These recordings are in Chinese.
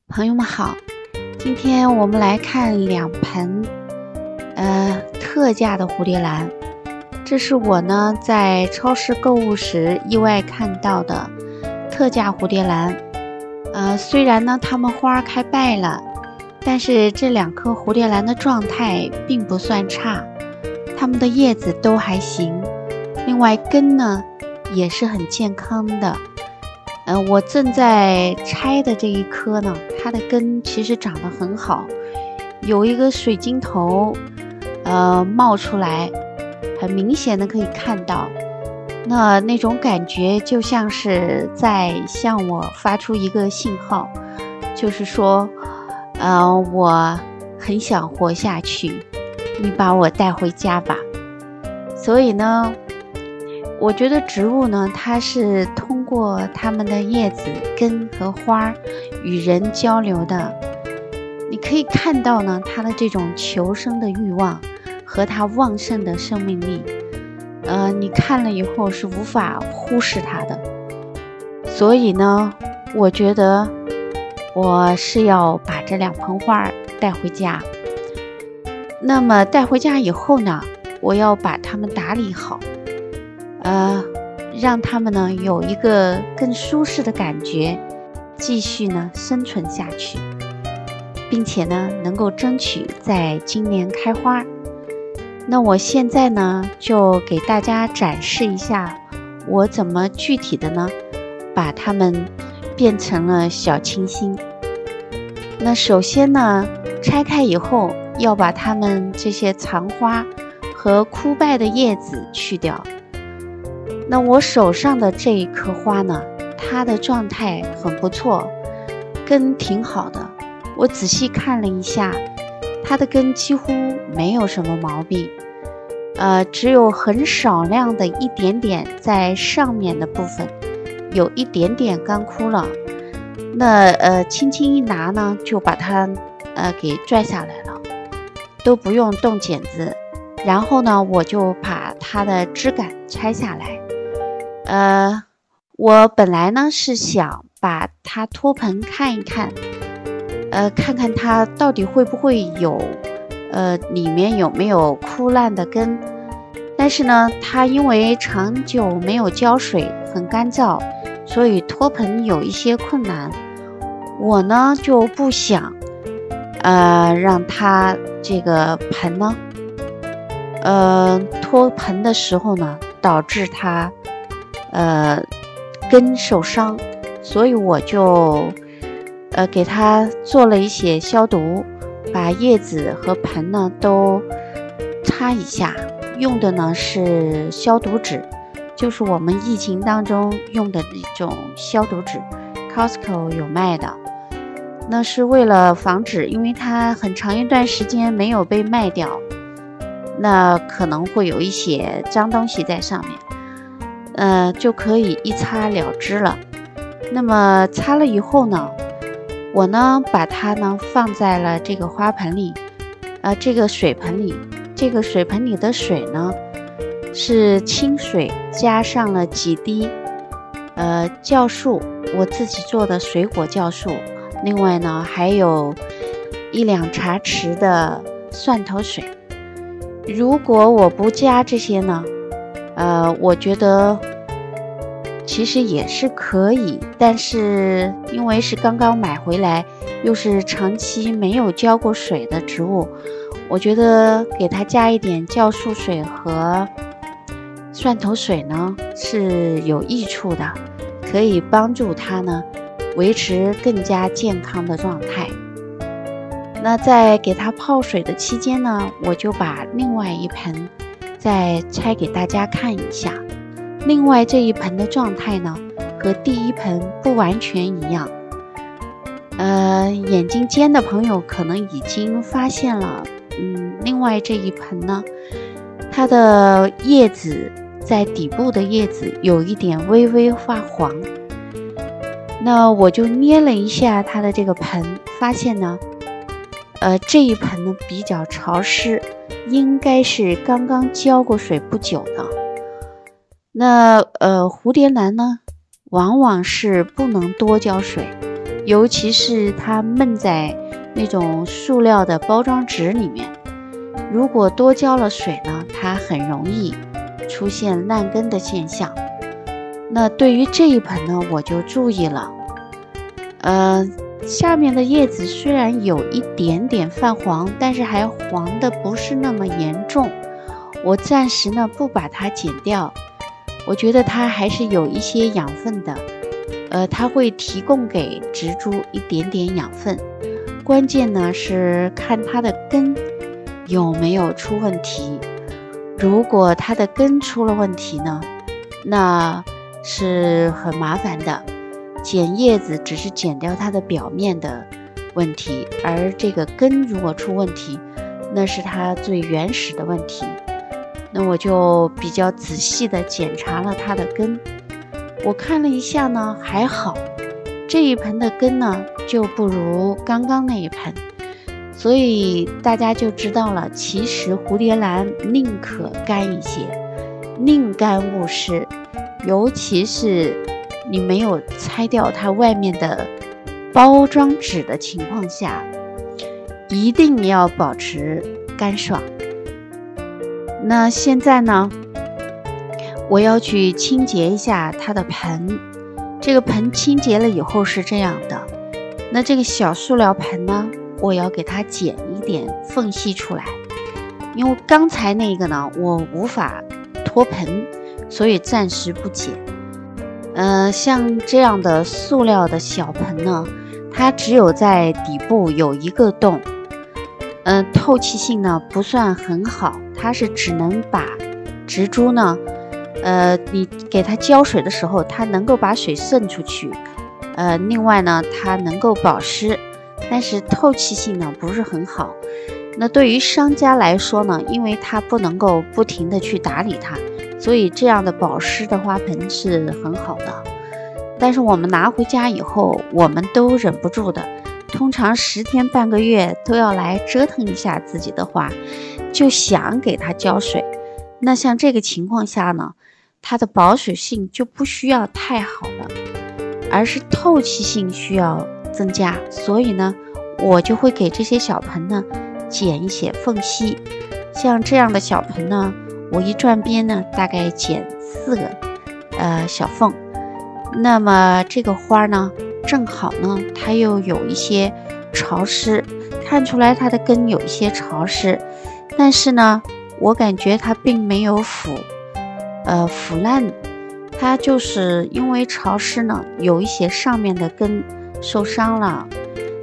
朋友们好，今天我们来看两盆特价的蝴蝶兰。这是我呢在超市购物时意外看到的特价蝴蝶兰。虽然呢它们花开败了，但是这两颗蝴蝶兰的状态并不算差，它们的叶子都还行，另外根呢也是很健康的。我正在拆的这一颗呢，它的根其实长得很好，有一个水晶头冒出来，很明显的可以看到，那种感觉就像是在向我发出一个信号，就是说我很想活下去，你把我带回家吧。所以呢我觉得植物呢，它是通过它们的叶子、根和花与人交流的。你可以看到呢，它的这种求生的欲望和它旺盛的生命力，你看了以后是无法忽视它的。所以呢，我觉得我是要把这两盆花带回家。那么带回家以后呢，我要把它们打理好。让他们呢有一个更舒适的感觉，继续呢生存下去，并且呢能够争取在今年开花。那我现在呢就给大家展示一下我怎么具体的呢把它们变成了小清新。那首先呢拆开以后要把它们这些藏花和枯败的叶子去掉。那我手上的这一颗花呢，它的状态很不错，根挺好的。我仔细看了一下，它的根几乎没有什么毛病，只有很少量的一点点在上面的部分有一点点干枯了。那轻轻一拿呢，就把它给拽下来了，都不用动剪子。然后呢，我就把它的枝干拆下来。我本来呢是想把它托盆看一看，看看它到底会不会有，里面有没有枯烂的根。但是呢，它因为长久没有浇水，很干燥，所以托盆有一些困难。我呢就不想，让它这个盆呢，托盆的时候呢，导致它根受伤，所以我就给它做了一些消毒，把叶子和盆呢都擦一下，用的呢是消毒纸，就是我们疫情当中用的那种消毒纸， Costco 有卖的。那是为了防止，因为它很长一段时间没有被卖掉，那可能会有一些脏东西在上面，就可以一擦了之了。那么擦了以后呢，我呢把它呢放在了这个花盆里，这个水盆里。这个水盆里的水呢是清水加上了几滴酵素，我自己做的水果酵素。另外呢还有1-2茶匙的蒜头水。如果我不加这些呢，我觉得其实也是可以，但是因为是刚刚买回来，又是长期没有浇过水的植物，我觉得给它加一点酵素水和蒜头水呢是有益处的，可以帮助它呢维持更加健康的状态。那在给它泡水的期间呢，我就把另外一盆再拆给大家看一下。另外这一盆的状态呢和第一盆不完全一样。眼睛尖的朋友可能已经发现了，另外这一盆呢，它的叶子在底部的叶子有一点微微发黄。那我就捏了一下它的这个盆，发现呢这一盆呢比较潮湿，应该是刚刚浇过水不久的。那蝴蝶兰呢往往是不能多浇水，尤其是它闷在那种塑料的包装纸里面，如果多浇了水呢，它很容易出现烂根的现象。那对于这一盆呢，我就注意了，下面的叶子虽然有一点点泛黄，但是还黄的不是那么严重。我暂时呢不把它剪掉，我觉得它还是有一些养分的，它会提供给植株一点点养分。关键呢是看它的根有没有出问题。如果它的根出了问题呢，那是很麻烦的。剪叶子只是剪掉它的表面的问题，而这个根如果出问题，那是它最原始的问题。那我就比较仔细的检查了它的根，我看了一下呢，还好，这一盆的根呢就不如刚刚那一盆，所以大家就知道了，其实蝴蝶兰宁可干一些，宁干勿湿，尤其是你没有拆掉它外面的包装纸的情况下，一定要保持干爽。那现在呢，我要去清洁一下它的盆。这个盆清洁了以后是这样的，那这个小塑料盆呢，我要给它剪一点缝隙出来，因为刚才那个呢，我无法脱盆，所以暂时不剪。像这样的塑料的小盆呢，它只有在底部有一个洞，透气性呢不算很好，它是只能把植株呢，你给它浇水的时候，它能够把水渗出去，另外呢，它能够保湿，但是透气性呢不是很好。那对于商家来说呢，因为它不能够不停的去打理它，所以这样的保湿的花盆是很好的。但是我们拿回家以后，我们都忍不住的，通常10天半个月都要来折腾一下自己的花，就想给它浇水。那像这个情况下呢，它的保水性就不需要太好了，而是透气性需要增加，所以呢，我就会给这些小盆呢剪一些缝隙。像这样的小盆呢，我一转边呢大概剪4个小缝。那么这个花呢，正好呢它又有一些潮湿，看出来它的根有一些潮湿，但是呢我感觉它并没有腐烂，它就是因为潮湿呢，有一些上面的根受伤了，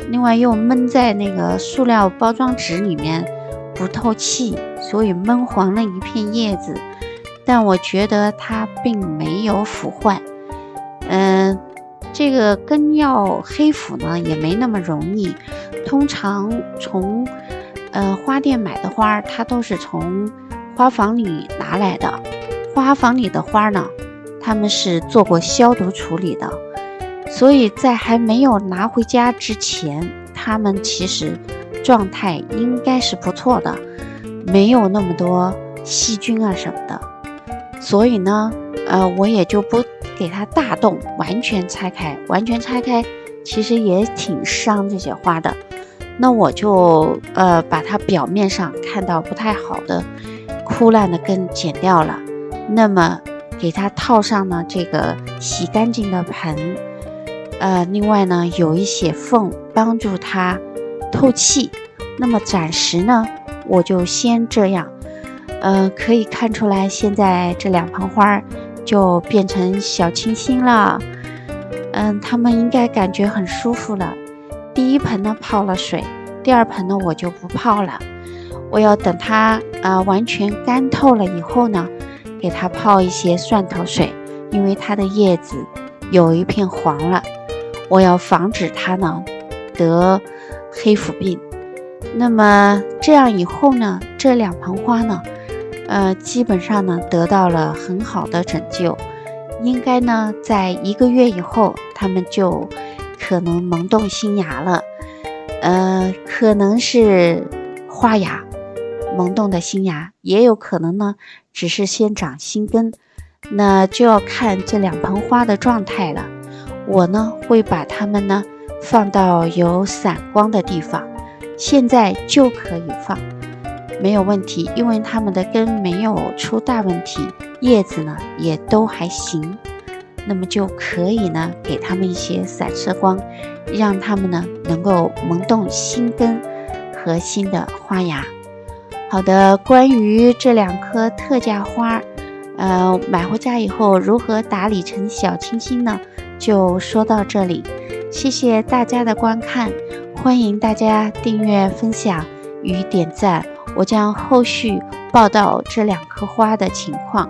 另外又闷在那个塑料包装纸里面不透气，所以闷黄了一片叶子，但我觉得它并没有腐坏。这个根要黑腐呢也没那么容易，通常从花店买的花，它都是从花房里拿来的，花房里的花呢，他们是做过消毒处理的，所以在还没有拿回家之前，它们其实状态应该是不错的，没有那么多细菌啊什么的。所以呢我也就不给它大动，完全拆开其实也挺伤这些花的。那我就把它表面上看到不太好的枯烂的根剪掉了，那么给它套上呢这个洗干净的盆，另外呢有一些缝帮助它透气。那么暂时呢我就先这样，可以看出来现在这2盆花就变成小清新了，它们应该感觉很舒服了。第一盆呢泡了水，第2盆呢我就不泡了，我要等它完全干透了以后呢，给它泡一些蒜头水，因为它的叶子有一片黄了，我要防止它呢得黑腐病。那么这样以后呢，这2盆花呢基本上呢得到了很好的拯救，应该呢在1个月以后，它们就可能萌动新芽了，可能是花芽萌动的新芽，也有可能呢只是先长新根，那就要看这2盆花的状态了。我呢会把它们呢放到有散光的地方，现在就可以放，没有问题，因为它们的根没有出大问题，叶子呢也都还行，那么就可以呢给它们一些散射光，让它们呢能够萌动新根和新的花芽。好的，关于这2棵特价花，买回家以后如何打理成小清新呢？就说到这里，谢谢大家的观看，欢迎大家订阅、分享与点赞，我将后续报道这2棵花的情况。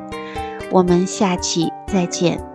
我们下期再见。